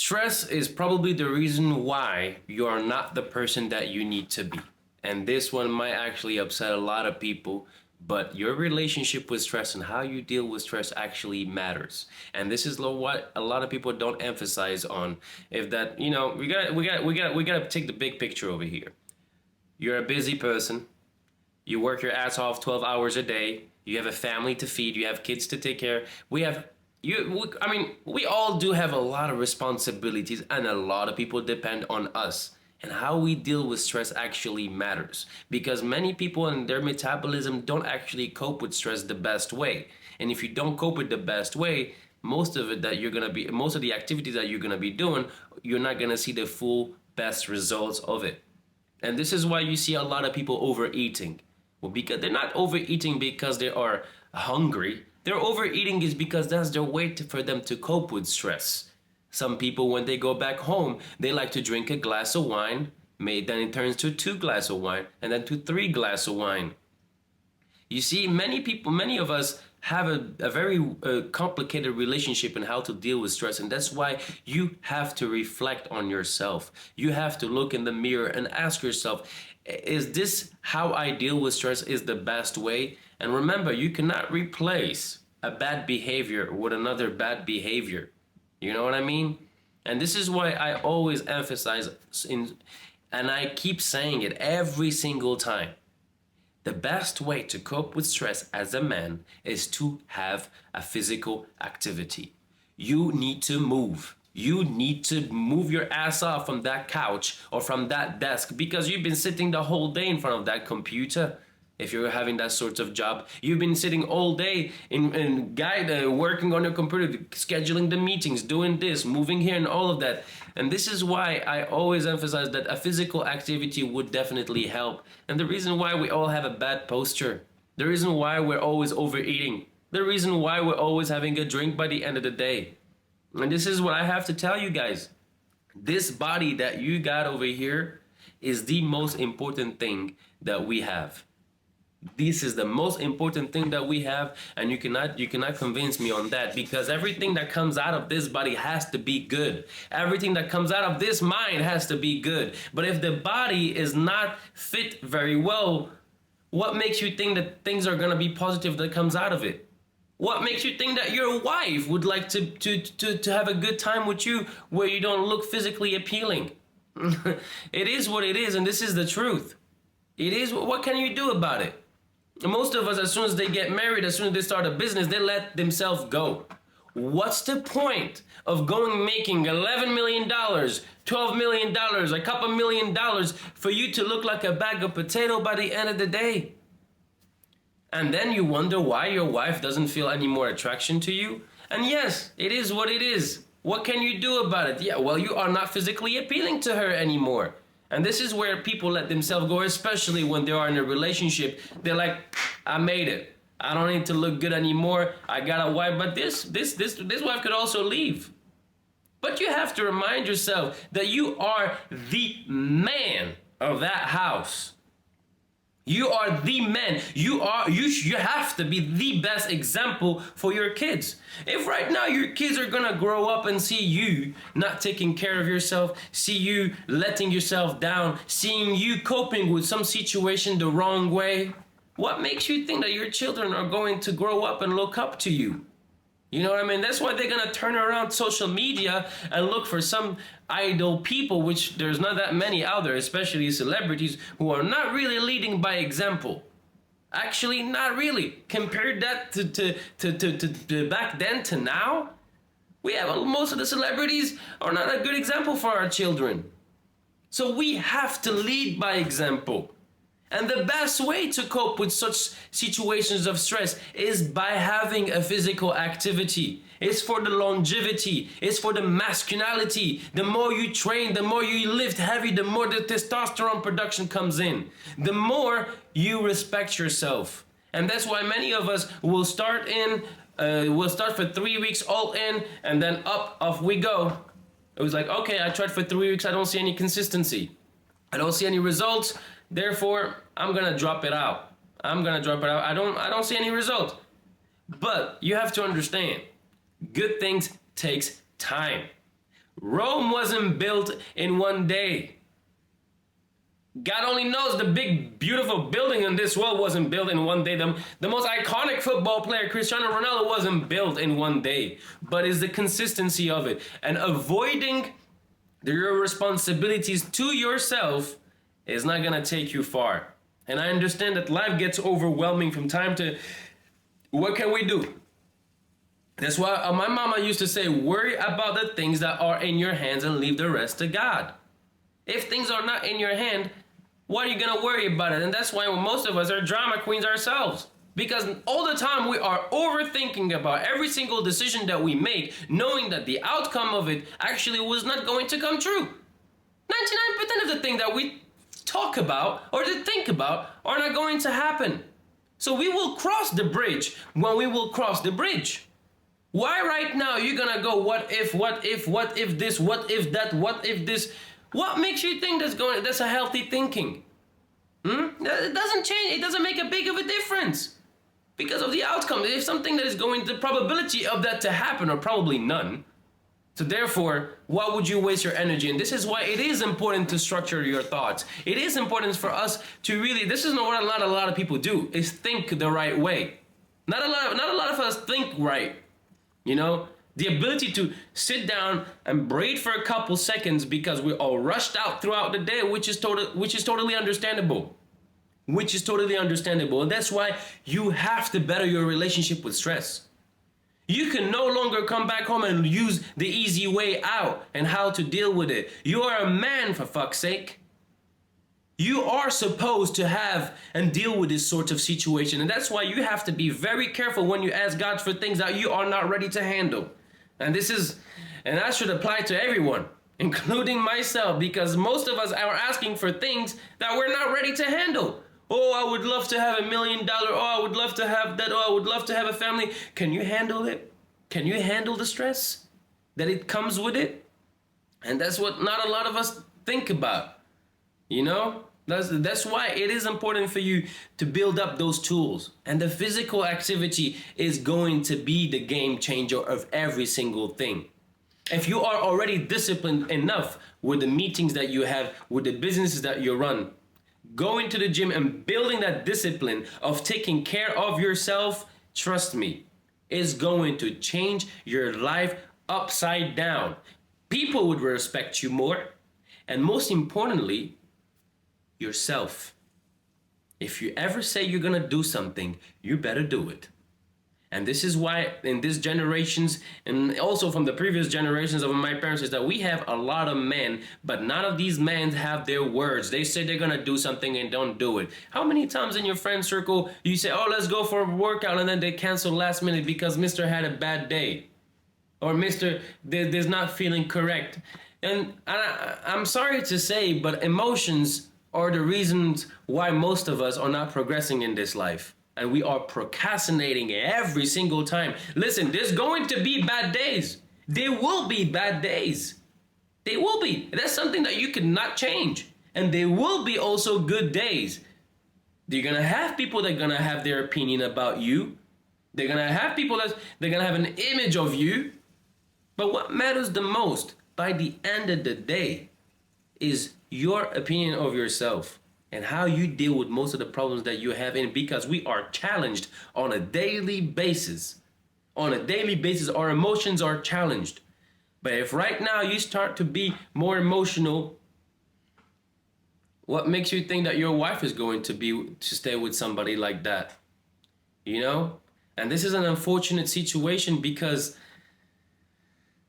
Stress is probably the reason why you are not the person that you need to be. And this one might actually upset a lot of people, but your relationship with stress and how you deal with stress actually matters. And this is what a lot of people don't emphasize on. If that, we gotta take the big picture over here. You're a busy person. You work your ass off 12 hours a day. You have a family to feed. You have kids to take care. We all do have a lot of responsibilities, and a lot of people depend on us. And how we deal with stress actually matters, because many people in their metabolism don't actually cope with stress the best way. And if you don't cope with the best way, most of the activities that you're gonna be doing, you're not gonna see the full best results of it. And this is why you see a lot of people overeating. Well, because they're not overeating because they are hungry. They're overeating is because that's their way for them to cope with stress. Some people, when they go back home, they like to drink a glass of wine. Then it turns to 2 glasses of wine, and then to 3 glasses of wine. You see, many of us have a very complicated relationship in how to deal with stress. And that's why you have to reflect on yourself. You have to look in the mirror and ask yourself, is this how I deal with stress is the best way? And remember, you cannot replace a bad behavior with another bad behavior. You know what I mean? And this is why I always emphasize, and I keep saying it every single time. The best way to cope with stress as a man is to have a physical activity. You need to move. You need to move your ass off from that couch or from that desk, because you've been sitting the whole day in front of that computer. If you're having that sort of job, you've been sitting all day working on your computer, scheduling the meetings, doing this, moving here and all of that. And this is why I always emphasize that a physical activity would definitely help. And the reason why we all have a bad posture, the reason why we're always overeating, the reason why we're always having a drink by the end of the day. And this is what I have to tell you guys. This body that you got over here is the most important thing that we have. This is the most important thing that we have, and you cannot convince me on that, because everything that comes out of this body has to be good. Everything that comes out of this mind has to be good. But if the body is not fit very well, what makes you think that things are going to be positive that comes out of it? What makes you think that your wife would like to have a good time with you where you don't look physically appealing? It is what it is, and this is the truth. It is. What can you do about it? Most of us, as soon as they get married, as soon as they start a business, they let themselves go. What's the point of making $11 million, $12 million, a couple $1 million for you to look like a bag of potato by the end of the day? And then you wonder why your wife doesn't feel any more attraction to you? And yes, it is what it is. What can you do about it? Yeah, well, you are not physically appealing to her anymore. And this is where people let themselves go, especially when they are in a relationship. They're like, I made it. I don't need to look good anymore. I got a wife, but this wife could also leave. But you have to remind yourself that you are the man of that house. You are the man. You have to be the best example for your kids. If right now your kids are gonna grow up and see you not taking care of yourself, see you letting yourself down, seeing you coping with some situation the wrong way, what makes you think that your children are going to grow up and look up to you? You know what I mean? That's why they're going to turn around social media and look for some idol people, which there's not that many out there, especially celebrities, who are not really leading by example. Actually, not really. Compared that to back then to now, we have most of the celebrities are not a good example for our children. So we have to lead by example. And the best way to cope with such situations of stress is by having a physical activity. It's for the longevity. It's for the masculinity. The more you train, the more you lift heavy, the more the testosterone production comes in. The more you respect yourself. And that's why many of us will start for 3 weeks all in, and then off we go. It was like, okay, I tried for 3 weeks. I don't see any consistency. I don't see any results. Therefore, I'm gonna drop it out. I don't see any results. But you have to understand, good things takes time. Rome wasn't built in one day. God only knows the big, beautiful building in this world wasn't built in one day. The most iconic football player, Cristiano Ronaldo, wasn't built in one day. But it's the consistency of it. And avoiding your responsibilities to yourself is not going to take you far. And I understand that life gets overwhelming from time to... What can we do? That's why my mama used to say, worry about the things that are in your hands and leave the rest to God. If things are not in your hand, why are you going to worry about it? And that's why most of us are drama queens ourselves. Because all the time we are overthinking about every single decision that we make, knowing that the outcome of it actually was not going to come true. 99% of the things that we talk about or to think about are not going to happen. So we will cross the bridge when we will cross the bridge. Why right now you're gonna go what if this, what if that, what if this? What makes you think that's a healthy thinking? It doesn't change, it doesn't make a big of a difference. Because of the outcome. If something that is going, the probability of that to happen are probably none. So therefore, why would you waste your energy? And this is why it is important to structure your thoughts. It is important for us to really, this is not what a lot of people do, is think the right way. Not a lot of us think right. You know, the ability to sit down and breathe for a couple seconds because we're all rushed out throughout the day, which is totally understandable. Which is totally understandable. And that's why you have to better your relationship with stress. You can no longer come back home and use the easy way out and how to deal with it. You are a man, for fuck's sake. You are supposed to have and deal with this sort of situation. And that's why you have to be very careful when you ask God for things that you are not ready to handle. And that should apply to everyone, including myself, because most of us are asking for things that we're not ready to handle. Oh, I would love to have $1 million. Oh, I would love to have that. Oh, I would love to have a family. Can you handle it? Can you handle the stress that it comes with it? And that's what not a lot of us think about. You know, that's why it is important for you to build up those tools. And the physical activity is going to be the game changer of every single thing. If you are already disciplined enough with the meetings that you have, with the businesses that you run, going to the gym and building that discipline of taking care of yourself, trust me, is going to change your life upside down. People would respect you more. And most importantly, yourself. If you ever say you're gonna do something, you better do it. And this is why in these generations, and also from the previous generations of my parents, is that we have a lot of men, but none of these men have their words. They say they're gonna do something and don't do it. How many times in your friend circle you say, oh, let's go for a workout, and then they cancel last minute because Mr. had a bad day? Or Mr. is not feeling correct. And I'm sorry to say, but emotions are the reasons why most of us are not progressing in this life. And we are procrastinating every single time. Listen, there's going to be bad days. There will be bad days. They will be. That's something that you cannot change. And there will be also good days. You're going to have people that are going to have their opinion about you. They're going to have people they're going to have an image of you. But what matters the most by the end of the day is your opinion of yourself and how you deal with most of the problems that you have in, because we are challenged on a daily basis. On a daily basis, our emotions are challenged. But if right now you start to be more emotional, what makes you think that your wife is going to stay with somebody like that? You know? And this is an unfortunate situation because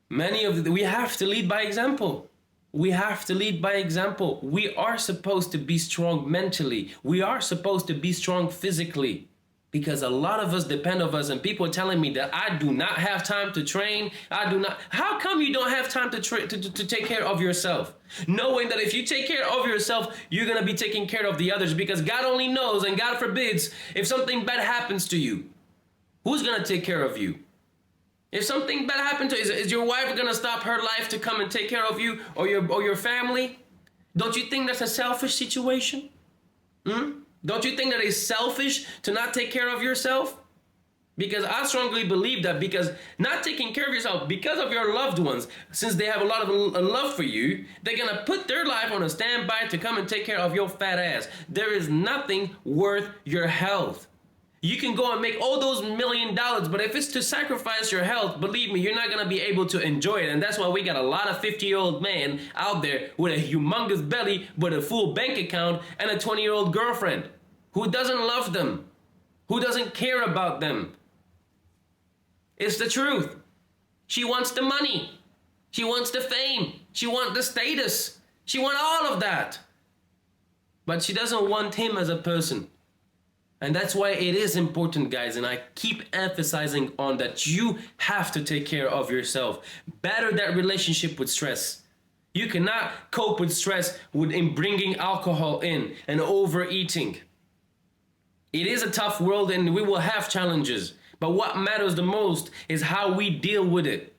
we have to lead by example. We have to lead by example. We are supposed to be strong mentally. We are supposed to be strong physically. Because a lot of us depend on us, and people are telling me that I do not have time to train. How come you don't have time to take care of yourself? Knowing that if you take care of yourself, you're going to be taking care of the others, because God only knows, and God forbids, if something bad happens to you, who's going to take care of you? If something bad happened to you, is your wife going to stop her life to come and take care of you or your family? Don't you think that's a selfish situation? Don't you think that it's selfish to not take care of yourself? Because I strongly believe that because not taking care of yourself, because of your loved ones, since they have a lot of love for you, they're going to put their life on a standby to come and take care of your fat ass. There is nothing worth your health. You can go and make all those $1 million, but if it's to sacrifice your health, believe me, you're not going to be able to enjoy it. And that's why we got a lot of 50-year-old men out there with a humongous belly, with a full bank account, and a 20-year-old girlfriend who doesn't love them, who doesn't care about them. It's the truth. She wants the money. She wants the fame. She wants the status. She wants all of that. But she doesn't want him as a person. And that's why it is important, guys, and I keep emphasizing on that you have to take care of yourself. Better that relationship with stress. You cannot cope with stress in bringing alcohol in and overeating. It is a tough world and we will have challenges. But what matters the most is how we deal with it.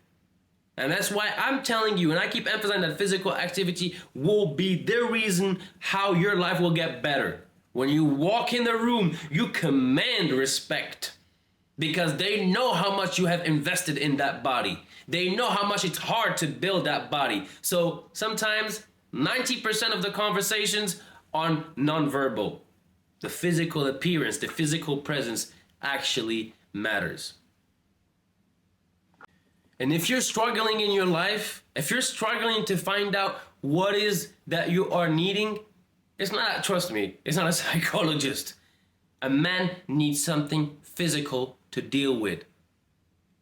And that's why I'm telling you, and I keep emphasizing that physical activity will be the reason how your life will get better. When you walk in the room, you command respect because they know how much you have invested in that body. They know how much it's hard to build that body. So sometimes 90% of the conversations are nonverbal. The physical appearance, the physical presence actually matters. And if you're struggling in your life, if you're struggling to find out what is that you are needing, it's not, trust me, it's not a psychologist. A man needs something physical to deal with.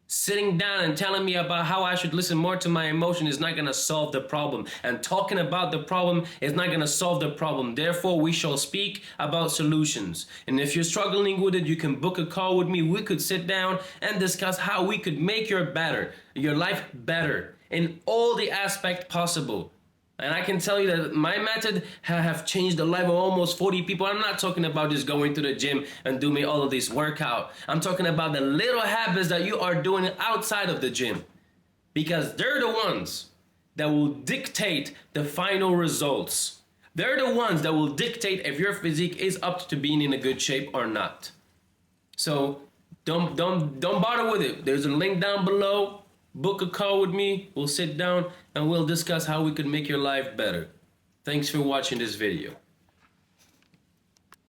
Sitting down and telling me about how I should listen more to my emotion is not going to solve the problem. And talking about the problem is not going to solve the problem. Therefore, we shall speak about solutions. And if you're struggling with it, you can book a call with me. We could sit down and discuss how we could make your life better in all the aspects possible. And I can tell you that my method have changed the life of almost 40 people. I'm not talking about just going to the gym and doing all of this workout. I'm talking about the little habits that you are doing outside of the gym. Because they're the ones that will dictate the final results. They're the ones that will dictate if your physique is up to being in a good shape or not. So don't bother with it. There's a link down below. Book a call with me, we'll sit down and we'll discuss how we could make your life better. Thanks for watching this video.